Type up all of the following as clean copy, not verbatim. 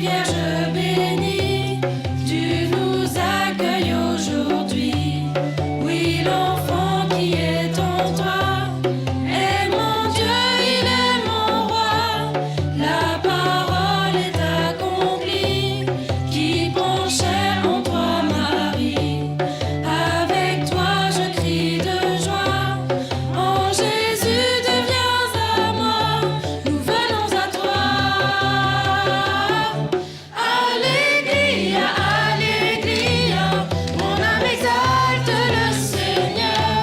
Vierge bénie, tu nous accueilles aujourd'hui. Oui, l'enfant qui est en toi est mon Dieu, il est mon roi. La parole est accomplie, qui prend chair en toi, Marie. Avec toi je crie de joie, en Jésus deviens à moi, nous venons à toi. Alléluia, Alléluia, mon âme exalte le Seigneur.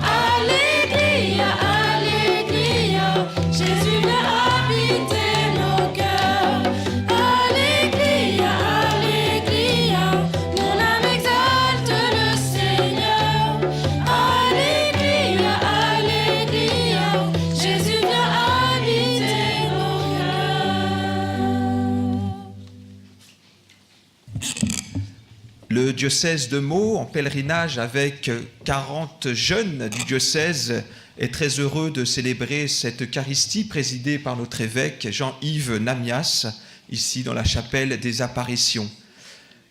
Alléluia, Alléluia, Jésus vient habiter nos cœurs. Alléluia, Alléluia, mon âme exalte le Seigneur. Alléluia, Alléluia, Jésus vient habiter nos cœurs. Le diocèse de Meaux, en pèlerinage avec 40 jeunes du diocèse, est très heureux de célébrer cette Eucharistie présidée par notre évêque Jean-Yves Namias, ici dans la chapelle des Apparitions.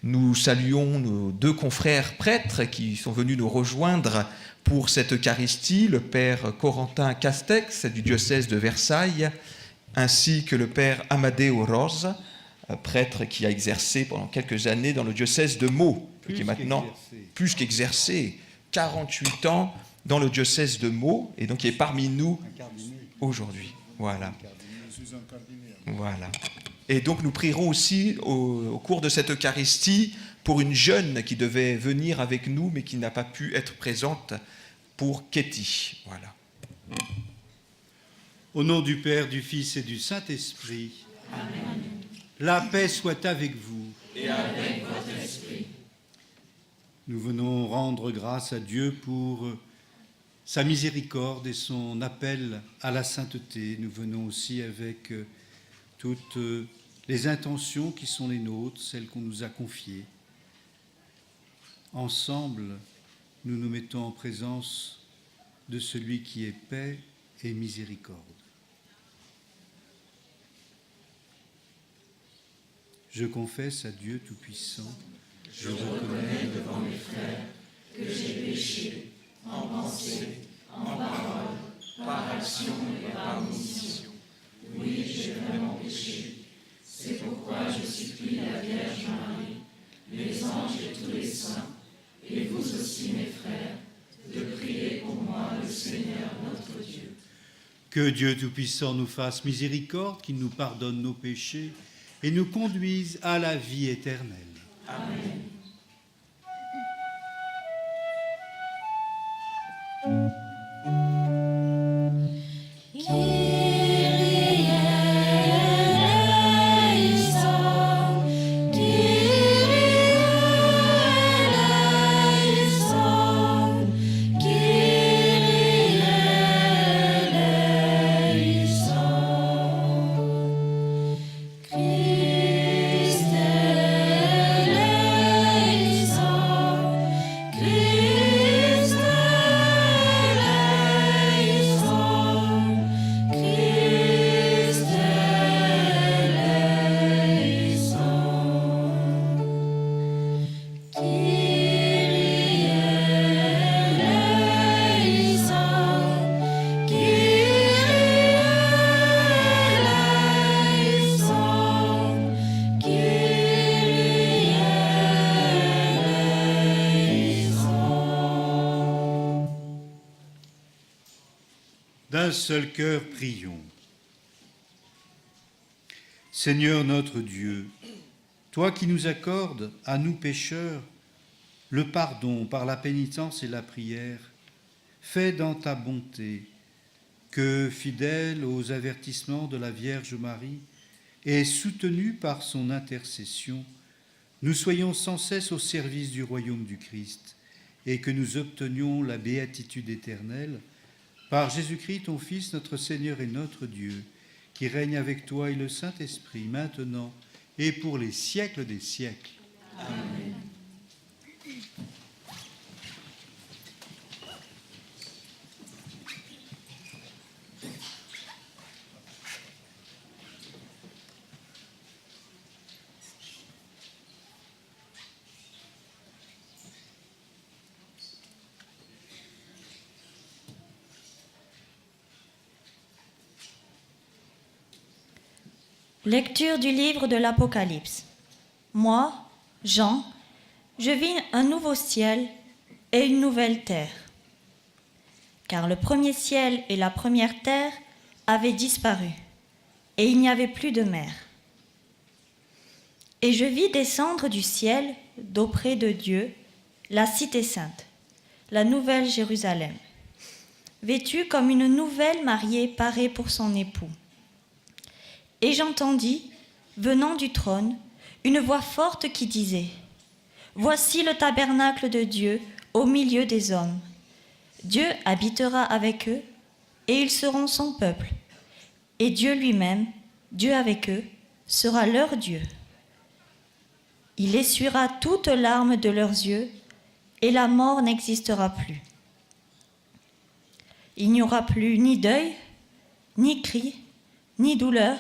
Nous saluons nos deux confrères prêtres qui sont venus nous rejoindre pour cette Eucharistie, le père Corentin Castex du diocèse de Versailles, ainsi que le père Amadeo Rose, prêtre qui a exercé pendant quelques années dans le diocèse de Meaux, qui est maintenant plus qu'exercé, 48 ans dans le diocèse de Meaux, et donc qui est parmi nous aujourd'hui. Voilà. Voilà. Et donc nous prierons aussi au cours de cette Eucharistie pour une jeune qui devait venir avec nous, mais qui n'a pas pu être présente, pour Ketty. Voilà. Au nom du Père, du Fils et du Saint-Esprit. Amen. La paix soit avec vous. Et avec votre esprit. Nous venons rendre grâce à Dieu pour sa miséricorde et son appel à la sainteté. Nous venons aussi avec toutes les intentions qui sont les nôtres, celles qu'on nous a confiées. Ensemble, nous nous mettons en présence de celui qui est paix et miséricorde. Je confesse à Dieu Tout-Puissant, Je reconnais devant mes frères que j'ai péché en pensée, en parole, par action et par omission. Oui, j'ai vraiment péché. C'est pourquoi je supplie la Vierge Marie, les anges et tous les saints, et vous aussi mes frères, de prier pour moi le Seigneur notre Dieu. que Dieu Tout-Puissant nous fasse miséricorde, qu'il nous pardonne nos péchés et nous conduise à la vie éternelle. Amen. D'un seul cœur, prions. Seigneur notre Dieu, toi qui nous accordes, à nous pécheurs, le pardon par la pénitence et la prière, fais dans ta bonté que, fidèle aux avertissements de la Vierge Marie et soutenus par son intercession, nous soyons sans cesse au service du royaume du Christ et que nous obtenions la béatitude éternelle par Jésus-Christ, ton Fils, notre Seigneur et notre Dieu, qui règne avec toi et le Saint-Esprit, maintenant et pour les siècles des siècles. Amen. Lecture du livre de l'Apocalypse. Moi, Jean, je vis un nouveau ciel et une nouvelle terre. Car le premier ciel et la première terre avaient disparu, et il n'y avait plus de mer. Et je vis descendre du ciel, d'auprès de Dieu, la cité sainte, la nouvelle Jérusalem, vêtue comme une nouvelle mariée parée pour son époux. Et j'entendis, venant du trône, une voix forte qui disait : Voici le tabernacle de Dieu au milieu des hommes. Dieu habitera avec eux, et ils seront son peuple. Et Dieu lui-même, Dieu avec eux, sera leur Dieu. Il essuiera toutes larmes de leurs yeux, et la mort n'existera plus. Il n'y aura plus ni deuil, ni cri, ni douleur,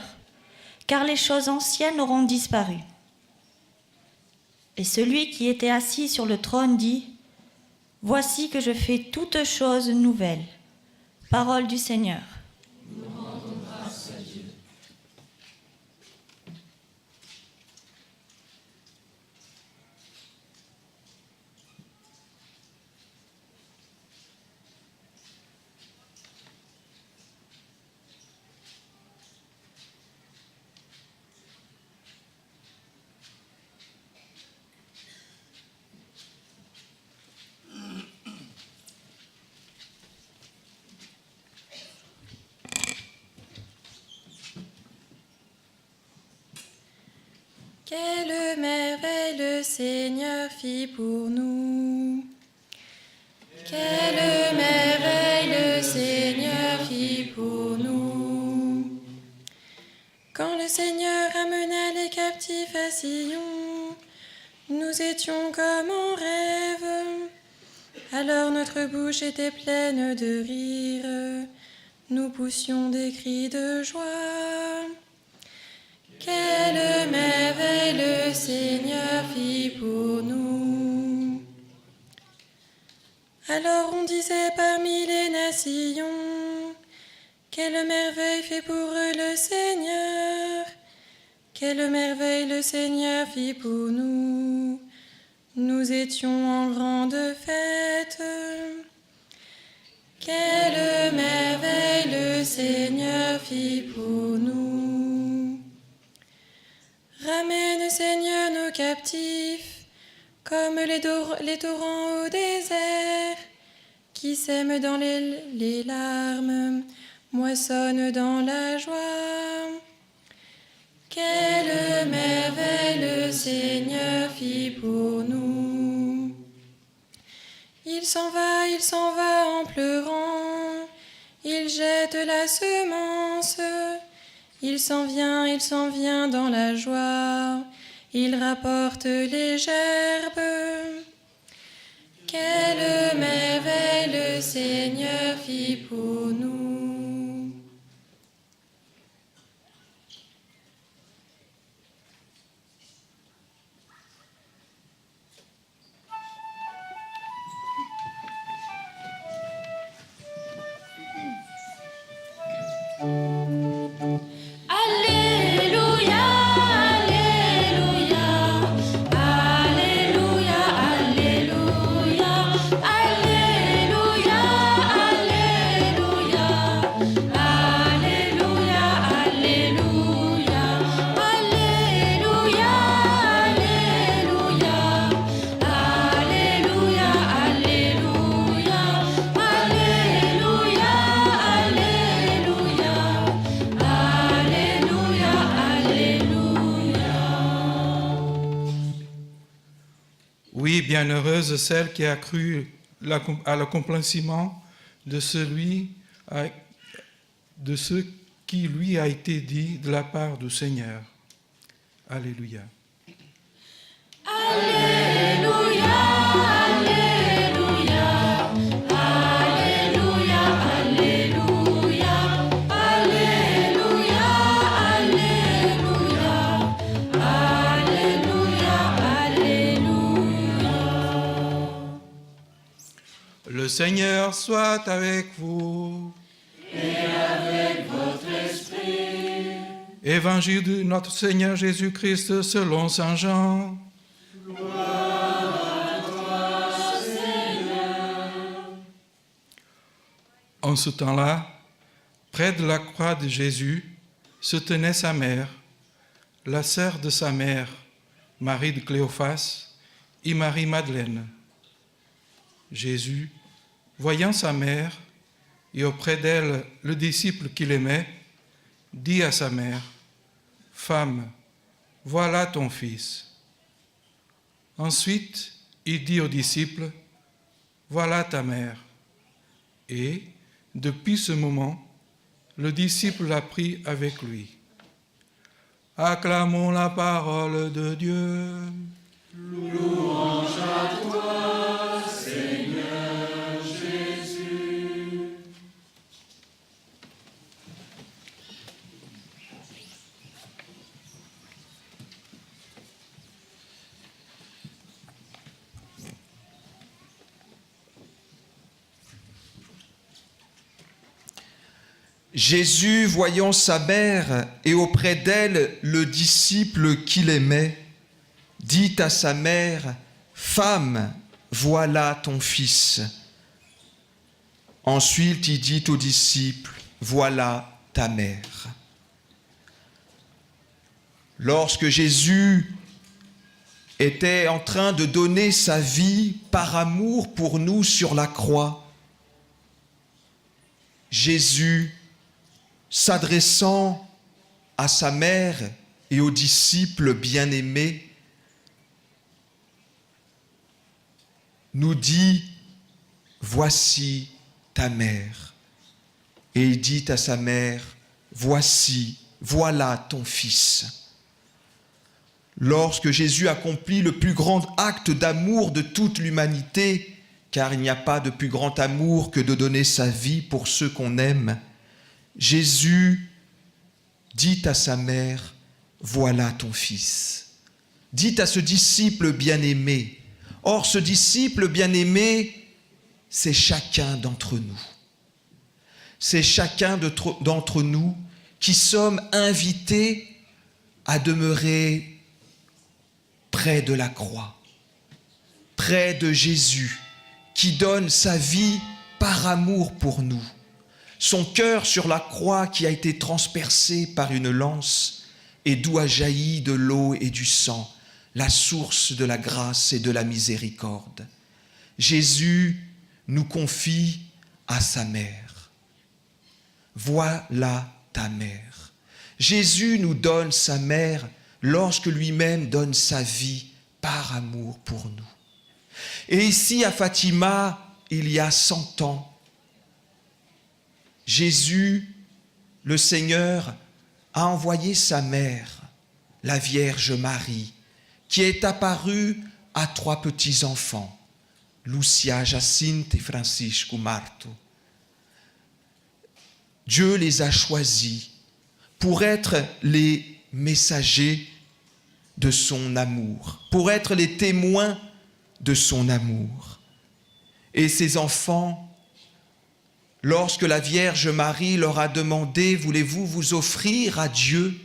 car les choses anciennes auront disparu. Et celui qui était assis sur le trône dit : Voici que je fais toutes choses nouvelles. Parole du Seigneur. Nous rendons grâce à Dieu. Quelle merveille le Seigneur fit pour nous. Quelle merveille le Seigneur fit pour nous. Quand le Seigneur amena les captifs à Sion, nous étions comme en rêve. Alors notre bouche était pleine de rire, nous poussions des cris de joie. Quelle merveille le Seigneur fit pour nous. Alors on disait parmi les nations : quelle merveille fait pour eux le Seigneur. Quelle merveille le Seigneur fit pour nous. Nous étions en grande fête. Quelle merveille le Seigneur fit pour nous. Ramène, Seigneur, nos captifs, comme les torrents au désert, qui sèment dans les larmes, moissonnent dans la joie. Quelle merveille le Seigneur fit pour nous. Il s'en va en pleurant, il jette la semence. Il s'en vient dans la joie, il rapporte les gerbes. Quelle merveille le Seigneur fit pour nous. Oui, bienheureuse celle qui a cru à l'accomplissement de ce qui lui a été dit de la part du Seigneur. Alléluia. Alléluia, Alléluia, Alléluia, Alléluia, Alléluia, Alléluia, Alléluia, Alléluia. Le Seigneur soit avec vous. Et avec votre esprit. Évangile de notre Seigneur Jésus-Christ selon Saint Jean. En ce temps-là, près de la croix de Jésus, se tenait sa mère, la sœur de sa mère, Marie de Cléophas, et Marie-Madeleine. Jésus, voyant sa mère, et auprès d'elle le disciple qu'il aimait, dit à sa mère, « Femme, voilà ton fils. » Ensuite, il dit au disciple, « Voilà ta mère. » Et, depuis ce moment, le disciple l'a pris avec lui. Acclamons la parole de Dieu. Louange à toi, Seigneur Jésus. Jésus, voyant sa mère et auprès d'elle le disciple qu'il aimait, dit à sa mère, « Femme, voilà ton fils. » Ensuite, il dit au disciple, « Voilà ta mère. » Lorsque Jésus était en train de donner sa vie par amour pour nous sur la croix, Jésus, s'adressant à sa mère et aux disciples bien-aimés, nous dit « Voici ta mère ». Et il dit à sa mère « Voici, voilà ton fils ». Lorsque Jésus accomplit le plus grand acte d'amour de toute l'humanité, car il n'y a pas de plus grand amour que de donner sa vie pour ceux qu'on aime, Jésus dit à sa mère, « Voilà ton fils ». Dit à ce disciple bien-aimé. Or, ce disciple bien-aimé, c'est chacun d'entre nous. C'est chacun d'entre nous qui sommes invités à demeurer près de la croix, près de Jésus, qui donne sa vie par amour pour nous. Son cœur sur la croix qui a été transpercé par une lance et d'où a jailli de l'eau et du sang, la source de la grâce et de la miséricorde. Jésus nous confie à sa mère. Voilà ta mère. Jésus nous donne sa mère lorsque lui-même donne sa vie par amour pour nous. Et ici à Fatima, il y a 100 ans, Jésus, le Seigneur, a envoyé sa mère, la Vierge Marie, qui est apparue à 3 petits-enfants, Lucia, Jacinthe et Francisco Marto. Dieu les a choisis pour être les messagers de son amour, pour être les témoins de son amour. Et ces enfants, lorsque la Vierge Marie leur a demandé « Voulez-vous vous offrir à Dieu ?»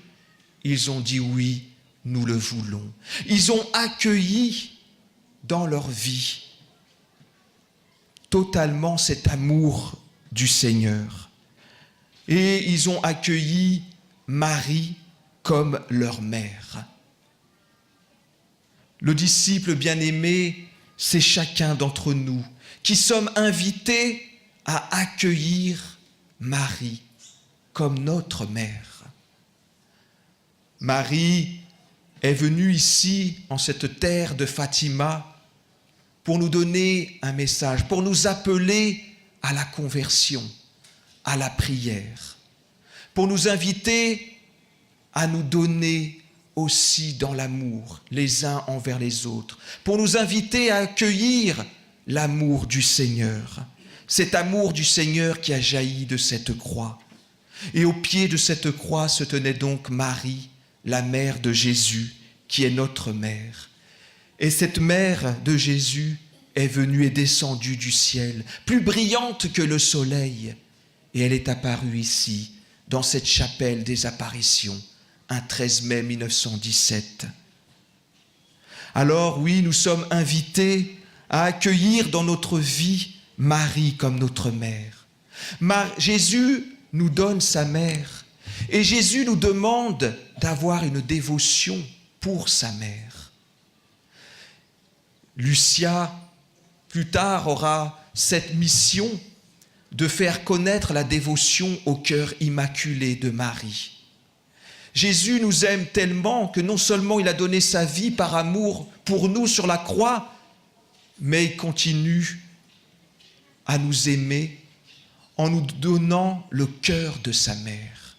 Ils ont dit « Oui, nous le voulons ». Ils ont accueilli dans leur vie totalement cet amour du Seigneur. Et ils ont accueilli Marie comme leur mère. Le disciple bien-aimé, c'est chacun d'entre nous qui sommes invités à accueillir Marie comme notre mère. Marie est venue ici, en cette terre de Fatima, pour nous donner un message, pour nous appeler à la conversion, à la prière, pour nous inviter à nous donner aussi dans l'amour les uns envers les autres, pour nous inviter à accueillir l'amour du Seigneur. Cet amour du Seigneur qui a jailli de cette croix. Et au pied de cette croix se tenait donc Marie, la mère de Jésus, qui est notre mère. Et cette mère de Jésus est venue et descendue du ciel, plus brillante que le soleil. Et elle est apparue ici, dans cette chapelle des apparitions, un 13 mai 1917. Alors oui, nous sommes invités à accueillir dans notre vie Marie comme notre mère. Jésus nous donne sa mère et Jésus nous demande d'avoir une dévotion pour sa mère. Lucia, plus tard, aura cette mission de faire connaître la dévotion au cœur immaculé de Marie. Jésus nous aime tellement que non seulement il a donné sa vie par amour pour nous sur la croix, mais il continue à nous aimer en nous donnant le cœur de sa mère,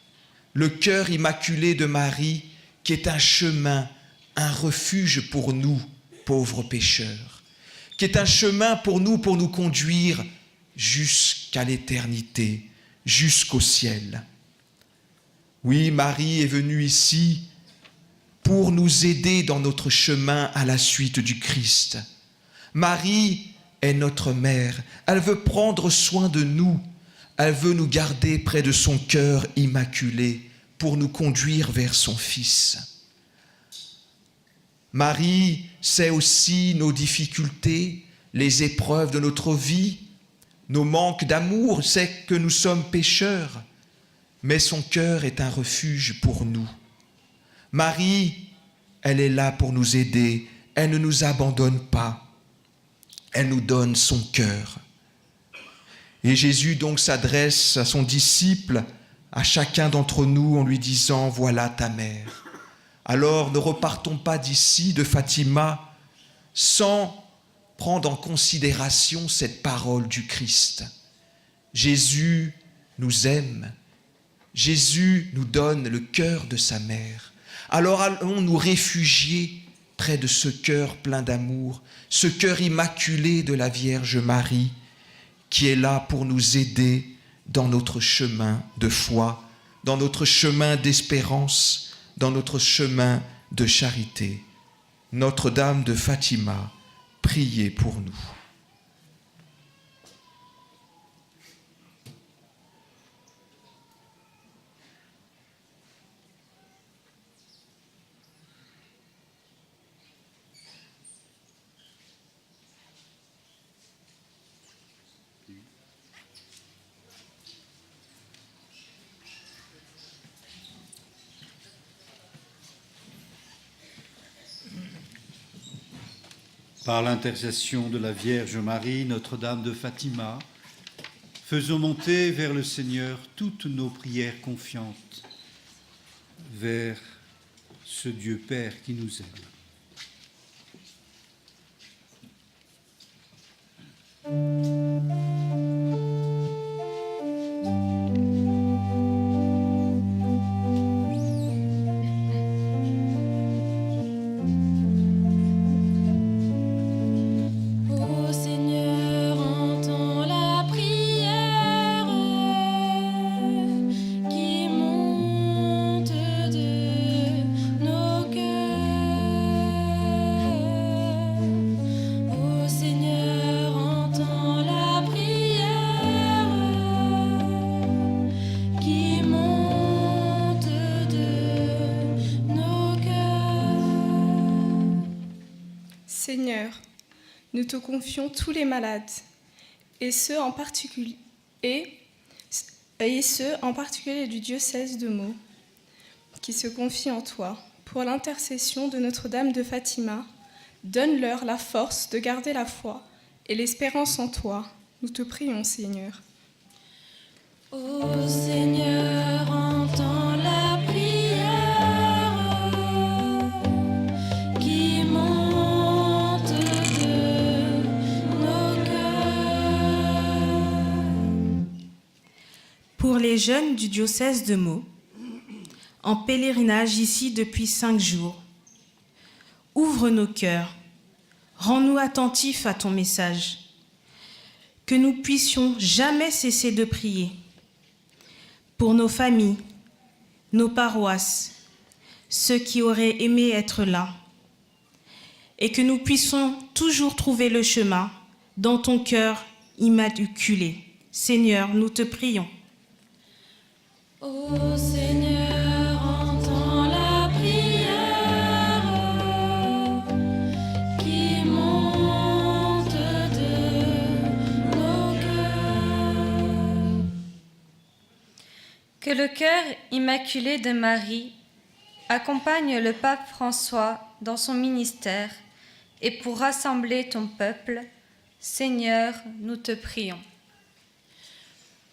le cœur immaculé de Marie qui est un chemin, un refuge pour nous, pauvres pécheurs, qui est un chemin pour nous conduire jusqu'à l'éternité, jusqu'au ciel. Oui, Marie est venue ici pour nous aider dans notre chemin à la suite du Christ. Marie est notre mère. Elle veut prendre soin de nous. Elle veut nous garder près de son cœur immaculé pour nous conduire vers son Fils. Marie sait aussi nos difficultés, les épreuves de notre vie, nos manques d'amour, sait que nous sommes pécheurs. Mais son cœur est un refuge pour nous. Marie, elle est là pour nous aider. Elle ne nous abandonne pas. Elle nous donne son cœur. Et Jésus donc s'adresse à son disciple, à chacun d'entre nous, en lui disant « Voilà ta mère ». Alors ne repartons pas d'ici, de Fatima, sans prendre en considération cette parole du Christ. Jésus nous aime. Jésus nous donne le cœur de sa mère. Alors allons nous réfugier près de ce cœur plein d'amour, ce cœur immaculé de la Vierge Marie, qui est là pour nous aider dans notre chemin de foi, dans notre chemin d'espérance, dans notre chemin de charité. Notre-Dame de Fatima, priez pour nous. Par l'intercession de la Vierge Marie, Notre-Dame de Fatima, faisons monter vers le Seigneur toutes nos prières confiantes, vers ce Dieu Père qui nous aime. Seigneur, nous te confions tous les malades, et ceux en particulier du diocèse de Meaux, qui se confient en toi. Pour l'intercession de Notre-Dame de Fatima, donne-leur la force de garder la foi et l'espérance en toi. Nous te prions, Seigneur. Ô Seigneur, entends la prière qui monte de nos cœurs. Pour les jeunes du diocèse de Meaux, en pèlerinage ici depuis 5 jours, ouvre nos cœurs, rends-nous attentifs à ton message, que nous puissions jamais cesser de prier pour nos familles, nos paroisses, ceux qui auraient aimé être là, et que nous puissions toujours trouver le chemin dans ton cœur immaculé. Seigneur, nous te prions. Ô Seigneur, entends la le cœur immaculé de Marie accompagne le pape François dans son ministère et pour rassembler ton peuple, Seigneur, nous te prions.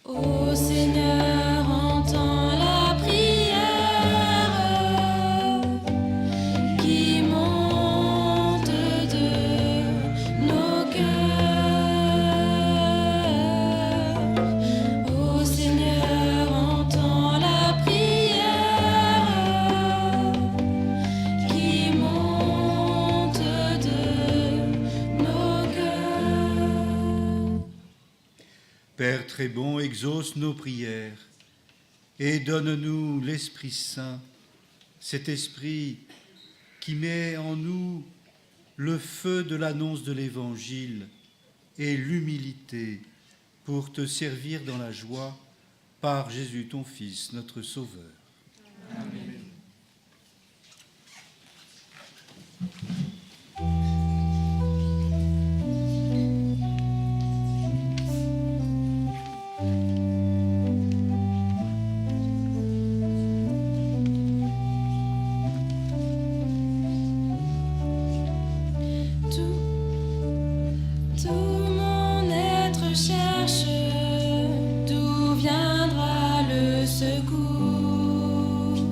Ô Seigneur, entends la prière qui monte de nos cœurs. Ô Seigneur, entends la prière qui monte de nos cœurs. Père très bon, exauce nos prières et donne-nous l'Esprit Saint, cet Esprit qui met en nous le feu de l'annonce de l'Évangile et l'humilité pour te servir dans la joie par Jésus ton Fils, notre Sauveur. Amen. Tout mon être cherche d'où viendra le secours.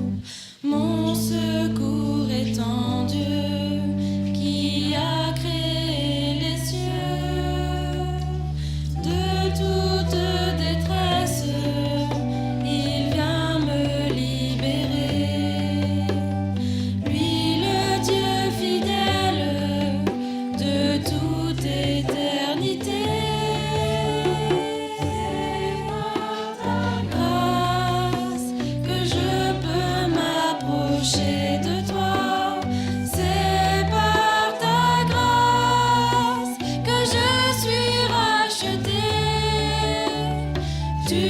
Mon secours est en Dieu qui a créé les cieux. De toute détresse, il vient me libérer. Lui, le Dieu fidèle de toute éternité. Par ta grâce que je peux m'approcher de toi. C'est par ta grâce que je suis racheté. Tu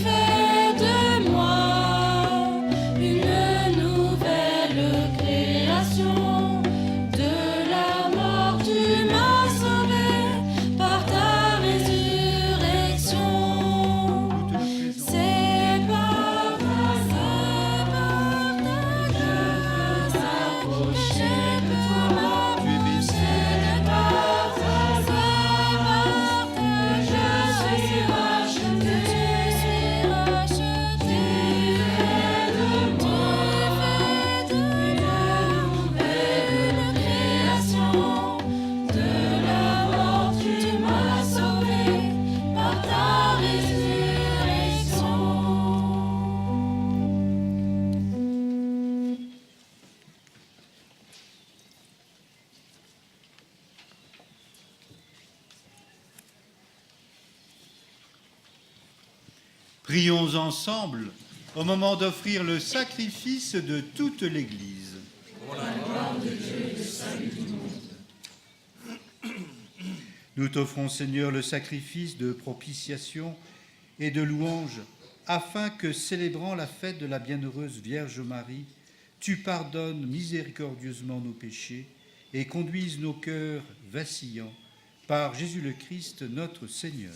fais de moi une nouvelle création. De la mort tu m'as sauvé par ta résurrection. C'est par ta grâce que j'ai pu m'approcher de toi. C'est par ta que je suis racheté. Tu fais de moi une nouvelle création. De la mort tu m'as sauvé par ta résurrection. Prions ensemble au moment d'offrir le sacrifice de toute l'Église. Nous t'offrons, Seigneur, le sacrifice de propitiation et de louange, afin que, célébrant la fête de la bienheureuse Vierge Marie, tu pardonnes miséricordieusement nos péchés et conduises nos cœurs vacillants par Jésus le Christ, notre Seigneur.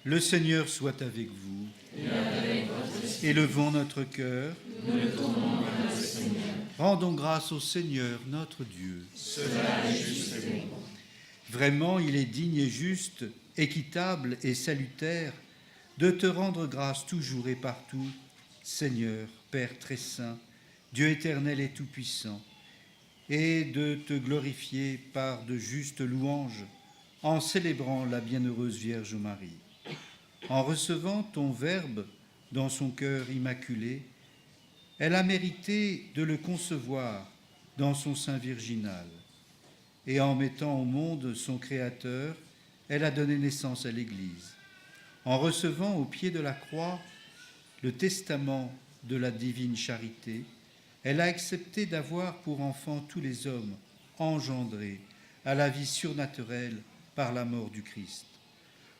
Le Seigneur soit avec vous. Élevons notre cœur. Rendons grâce au Seigneur, notre Dieu. Vraiment, il est digne et juste, équitable et salutaire de te rendre grâce toujours et partout, Seigneur, Père très saint, Dieu éternel et tout-puissant, et de te glorifier par de justes louanges en célébrant la bienheureuse Vierge Marie. En recevant ton Verbe dans son cœur immaculé, elle a mérité de le concevoir dans son sein virginal. Et en mettant au monde son Créateur, elle a donné naissance à l'Église. En recevant au pied de la croix le testament de la divine charité, elle a accepté d'avoir pour enfants tous les hommes engendrés à la vie surnaturelle par la mort du Christ.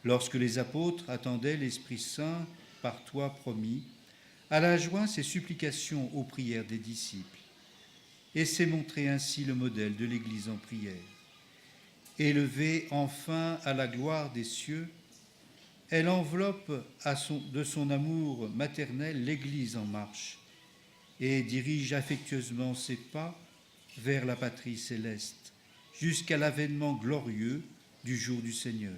Lorsque les apôtres attendaient l'Esprit Saint par toi promis, elle a joint ses supplications aux prières des disciples et s'est montré ainsi le modèle de l'Église en prière. élevée enfin à la gloire des cieux, elle enveloppe de son amour maternel l'Église en marche et dirige affectueusement ses pas vers la patrie céleste, jusqu'à l'avènement glorieux du jour du Seigneur.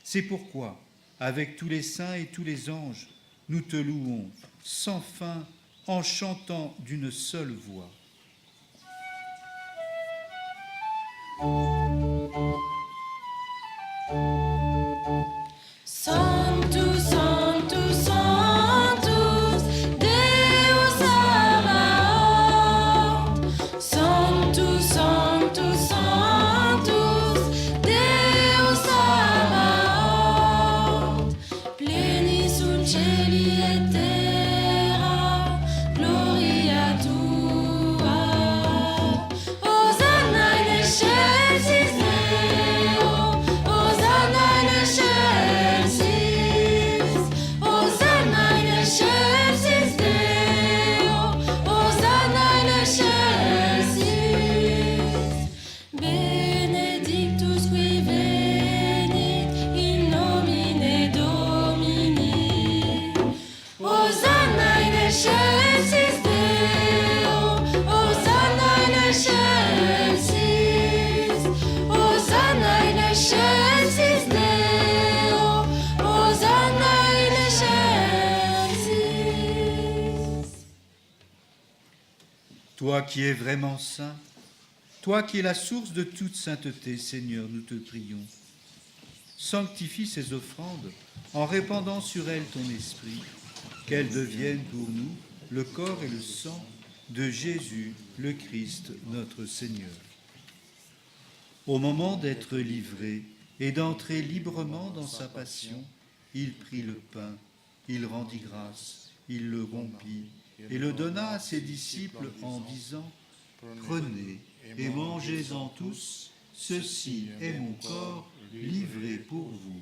C'est pourquoi, avec tous les saints et tous les anges, nous te louons sans fin en chantant d'une seule voix. Sanctus, Sanctus, Sanctus, Deus Sabaoth. Sanctus, Sanctus, Sanctus, Deus Sabaoth. Pleni sunt celi et terra, gloria tua. Hosanna in excelsis Deo, Hosanna in excelsis, Hosanna in excelsis Deo, Hosanna in excelsis. Benedictus qui venit in nomine Domini. Hosanna in excelsis Deo, Hosanna in excelsis, Hosanna in excelsis Deo, Hosanna in excelsis. Toi qui es vraiment saint, toi qui es la source de toute sainteté, Seigneur, nous te prions. Sanctifie ces offrandes en répandant sur elles ton esprit, qu'elles deviennent pour nous le corps et le sang de Jésus, le Christ, notre Seigneur. Au moment d'être livré et d'entrer librement dans sa passion, il prit le pain, il rendit grâce, il le rompit et le donna à ses disciples en disant : « Prenez et mangez-en tous, ceci est mon corps livré pour vous. »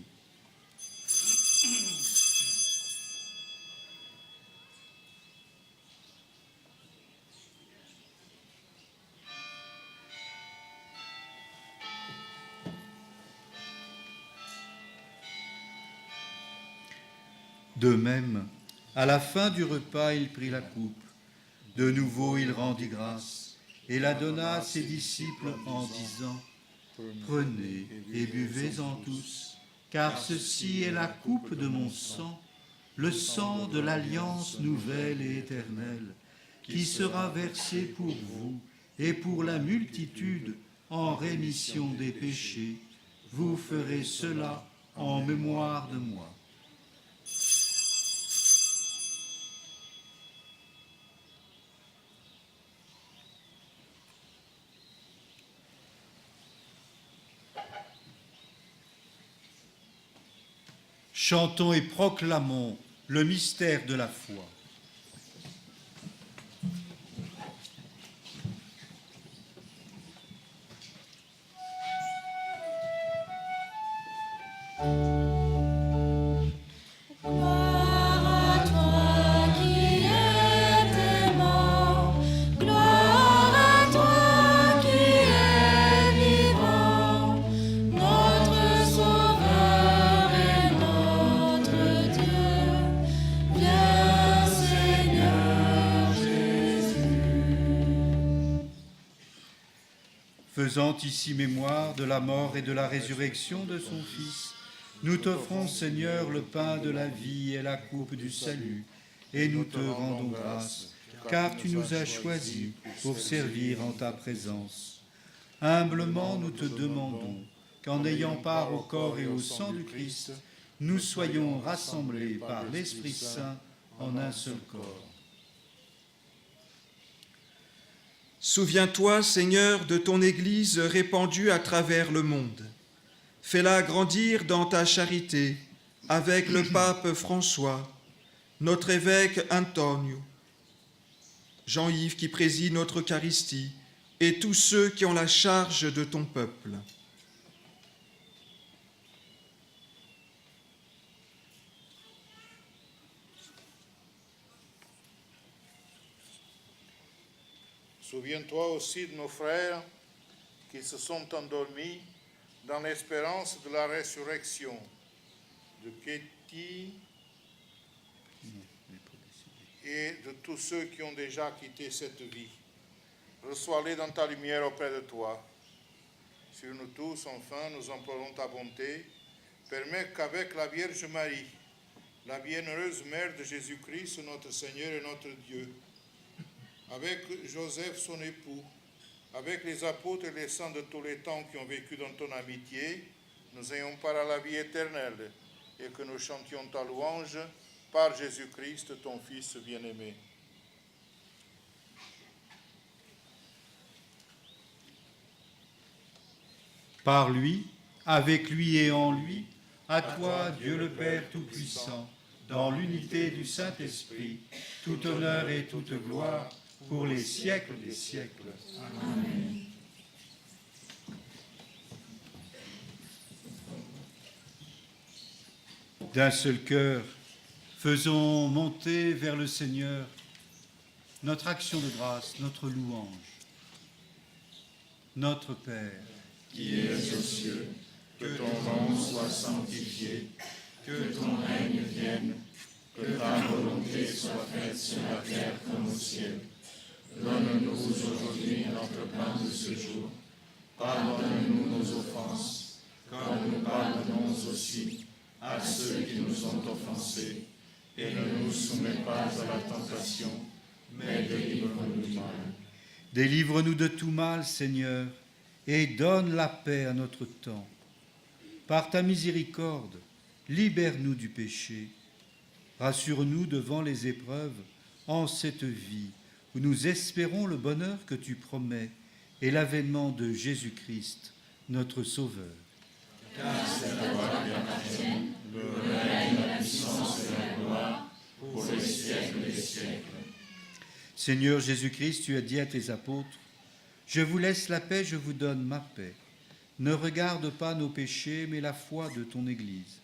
De même, à la fin du repas, il prit la coupe. De nouveau, il rendit grâce et la donna à ses disciples en disant : « Prenez et buvez-en tous, car ceci est la coupe de mon sang, le sang de l'alliance nouvelle et éternelle, qui sera versé pour vous et pour la multitude en rémission des péchés. Vous ferez cela en mémoire de moi. » Chantons et proclamons le mystère de la foi. Gloire à toi qui étais mort, gloire à toi qui es vivant, notre Sauveur et notre Dieu. Viens Seigneur Jésus. Faisant ici mémoire de la mort et de la résurrection de son Fils, nous t'offrons, Seigneur, le pain de la vie et la coupe du salut, et nous te rendons grâce, car tu nous as choisis pour servir en ta présence. Humblement, nous te demandons qu'en ayant part au corps et au sang du Christ, nous soyons rassemblés par l'Esprit Saint en un seul corps. Souviens-toi, Seigneur, de ton Église répandue à travers le monde. Fais-la grandir dans ta charité avec le pape François, notre évêque Antonio, Jean-Yves qui préside notre Eucharistie et tous ceux qui ont la charge de ton peuple. Souviens-toi aussi de nos frères qui se sont endormis dans l'espérance de la résurrection de Ketty et de tous ceux qui ont déjà quitté cette vie. Reçois-les dans ta lumière auprès de toi. Sur nous tous, enfin, nous implorons ta bonté. Permets qu'avec la Vierge Marie, la bienheureuse mère de Jésus-Christ, notre Seigneur et notre Dieu, avec Joseph, son époux, avec les apôtres et les saints de tous les temps qui ont vécu dans ton amitié, nous ayons part à la vie éternelle et que nous chantions ta louange par Jésus-Christ, ton Fils bien-aimé. Par lui, avec lui et en lui, à toi, Dieu le Père Tout-Puissant, dans l'unité du Saint-Esprit, tout honneur et toute gloire pour les siècles des siècles. Amen. D'un seul cœur, faisons monter vers le Seigneur notre action de grâce, notre louange. Notre Père, qui es aux cieux, que ton nom soit sanctifié, que ton règne vienne, que ta volonté soit faite sur la terre comme au ciel. Donne-nous aujourd'hui notre pain de ce jour. Pardonne-nous nos offenses, comme nous pardonnons aussi à ceux qui nous ont offensés. Et ne nous soumets pas à la tentation, mais délivre-nous du mal. Délivre-nous de tout mal, Seigneur, et donne la paix à notre temps. Par ta miséricorde, libère-nous du péché. Rassure-nous devant les épreuves en cette vie où nous espérons le bonheur que tu promets et l'avènement de Jésus-Christ, notre Sauveur. Car c'est à toi qu'appartiennent le règne, la puissance et la gloire pour les siècles des siècles. Seigneur Jésus-Christ, tu as dit à tes apôtres, « Je vous laisse la paix, je vous donne ma paix. Ne regarde pas nos péchés, mais la foi de ton Église.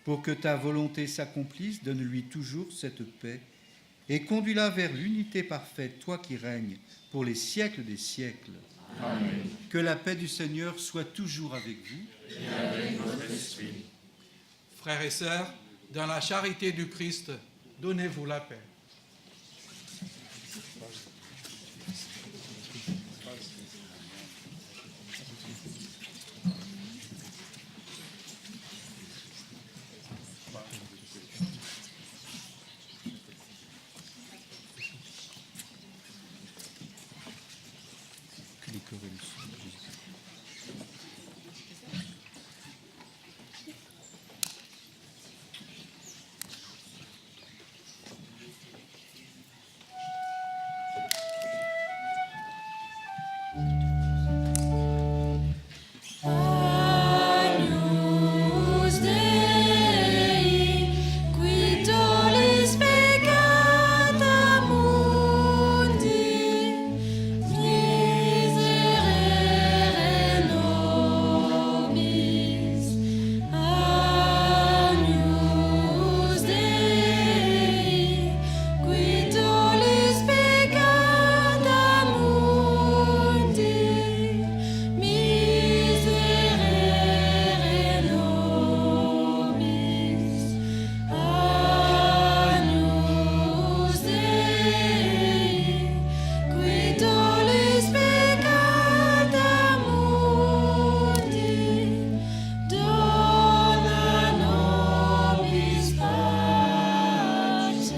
Pour que ta volonté s'accomplisse, donne-lui toujours cette paix et conduis-la vers l'unité parfaite, toi qui règnes pour les siècles des siècles. Amen. Que la paix du Seigneur soit toujours avec vous. Et avec votre esprit. Frères et sœurs, dans la charité du Christ, donnez-vous la paix. Agnus Dei, qui tollis peccata mundi, miserere nobis. Agnus Dei, qui tollis peccata mundi, miserere nobis. Agnus Dei, qui tollis peccata mundi, dona nobis pace.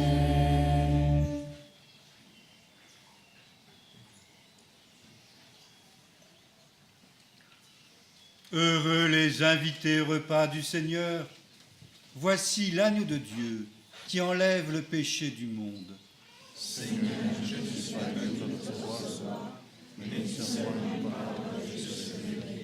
Heureux les invités au repas du Seigneur. Voici l'agneau de Dieu qui enlève le péché du monde. Seigneur, je ne suis pas digne de te recevoir, mais seulement une parole et je serai guéri.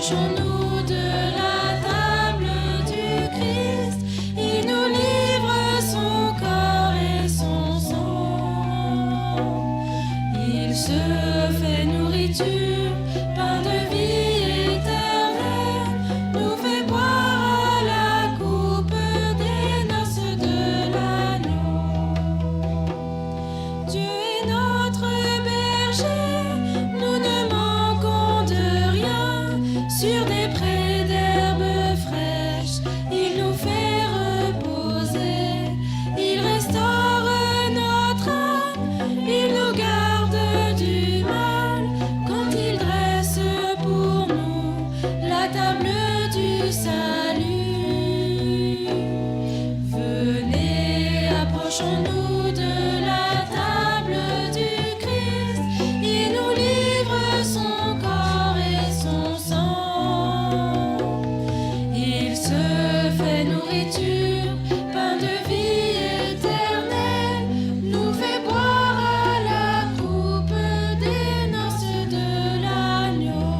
Approchons-nous de la table du Christ, il nous livre son corps et son sang. Il se fait nourriture, pain de vie éternelle, nous fait boire à la coupe des noces de l'agneau. Dieu est notre berger, nous ne manquons de rien. Sur des prés d'herbes fraîches, il nous fait reposer. Il restaure notre âme, il nous garde du mal. Quand il dresse pour nous la table du salut. Venez, approchons-nous de la table du Christ. Il nous livre son corps et son sang. Il se fait nourriture, pain de vie éternelle, nous fait boire à la coupe des noces de l'agneau.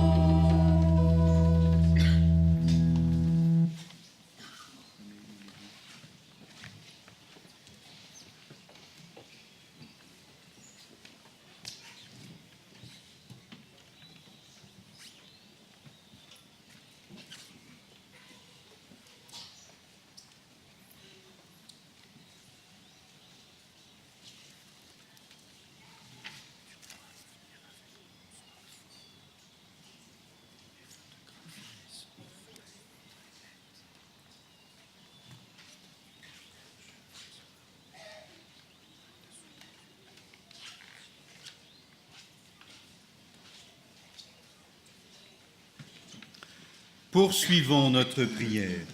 Poursuivons notre prière.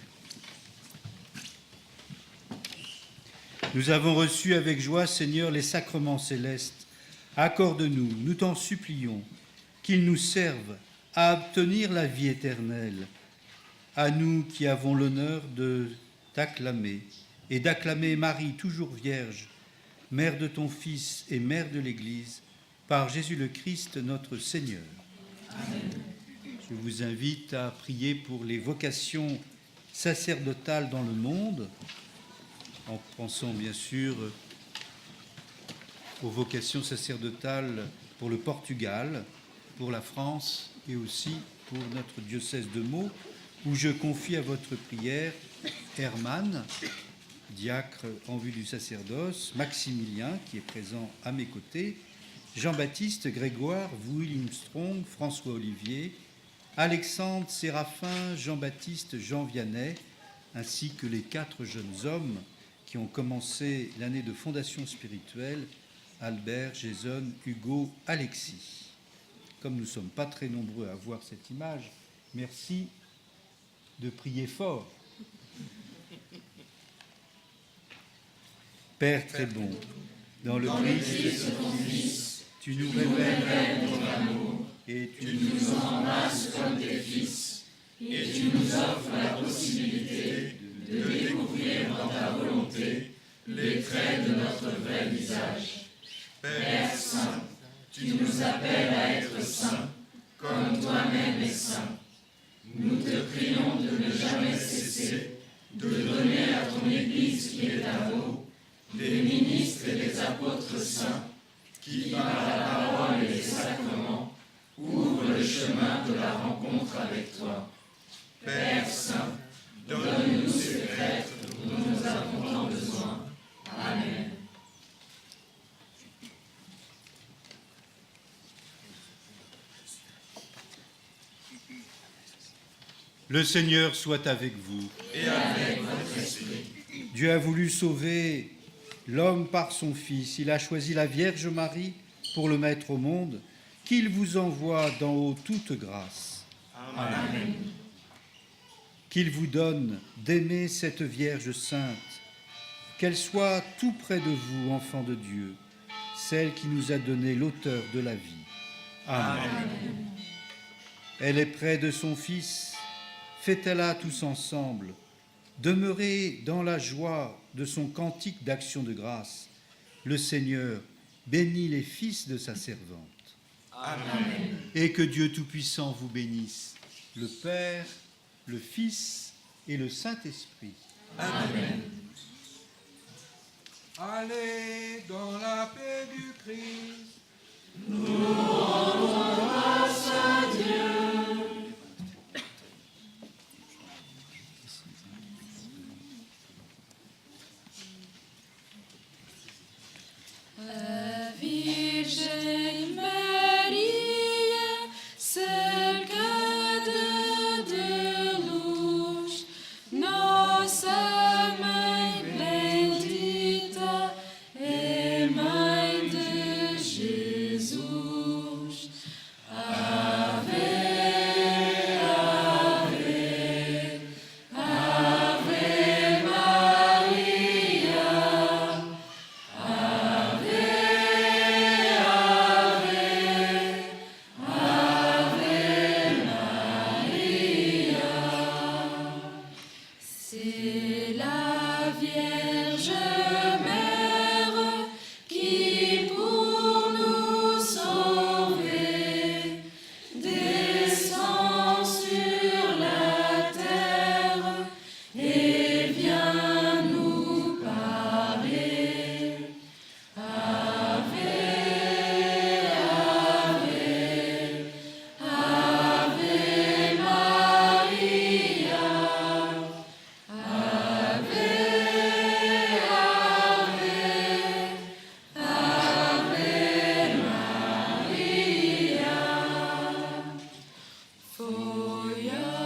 Nous avons reçu avec joie, Seigneur, les sacrements célestes. Accorde-nous, nous t'en supplions, qu'ils nous servent à obtenir la vie éternelle. À nous qui avons l'honneur de t'acclamer et d'acclamer Marie, toujours vierge, mère de ton Fils et mère de l'Église, par Jésus le Christ, notre Seigneur. Amen. Je vous invite à prier pour les vocations sacerdotales dans le monde, en pensant bien sûr aux vocations sacerdotales pour le Portugal, pour la France et aussi pour notre diocèse de Meaux, où je confie à votre prière Herman, diacre en vue du sacerdoce, Maximilien, qui est présent à mes côtés, Jean-Baptiste, Grégoire, William Strong, François Olivier, Alexandre, Séraphin, Jean-Baptiste, Jean Vianney, ainsi que les 4 jeunes hommes qui ont commencé l'année de fondation spirituelle, Albert, Jason, Hugo, Alexis. Comme nous ne sommes pas très nombreux à voir cette image, merci de prier fort. Père très bon, dans le Christ de ton Fils, tu nous révèles ton amour et tu nous embrasses comme tes fils, et tu nous offres la possibilité de découvrir dans ta volonté les traits de notre vrai visage. Père saint, tu nous appelles à être saints, comme toi-même es saint. Nous te prions de ne jamais cesser de donner à ton Église qui est à vous des ministres et des apôtres saints qui, par la parole et les sacrements, ouvrent le chemin de la rencontre avec toi. Père saint, donne-nous ces prêtres dont nous avons tant besoin. Amen. Le Seigneur soit avec vous. Et avec votre esprit. Dieu a voulu sauver l'homme par son Fils. Il a choisi la Vierge Marie pour le mettre au monde. Qu'il vous envoie d'en haut toute grâce. Amen. Qu'il vous donne d'aimer cette Vierge sainte, qu'elle soit tout près de vous, enfants de Dieu, celle qui nous a donné l'auteur de la vie. Amen. Amen. Elle est près de son Fils, faites-la tous ensemble, demeurez dans la joie de son cantique d'action de grâce. Le Seigneur bénit les fils de sa servante. Amen. Et que Dieu Tout-Puissant vous bénisse, le Père, le Fils et le Saint-Esprit. Amen. Allez dans la paix du Christ. Virgin Maria, seul cadeau de louche, nossa mãe bendita e mãe de Jesus. Ave, ave, ave Maria. C'est la Vierge Mère qui, pour nous sauver, descend sur la terre et vient nous parler. Ave, ave, ave Maria. Foi a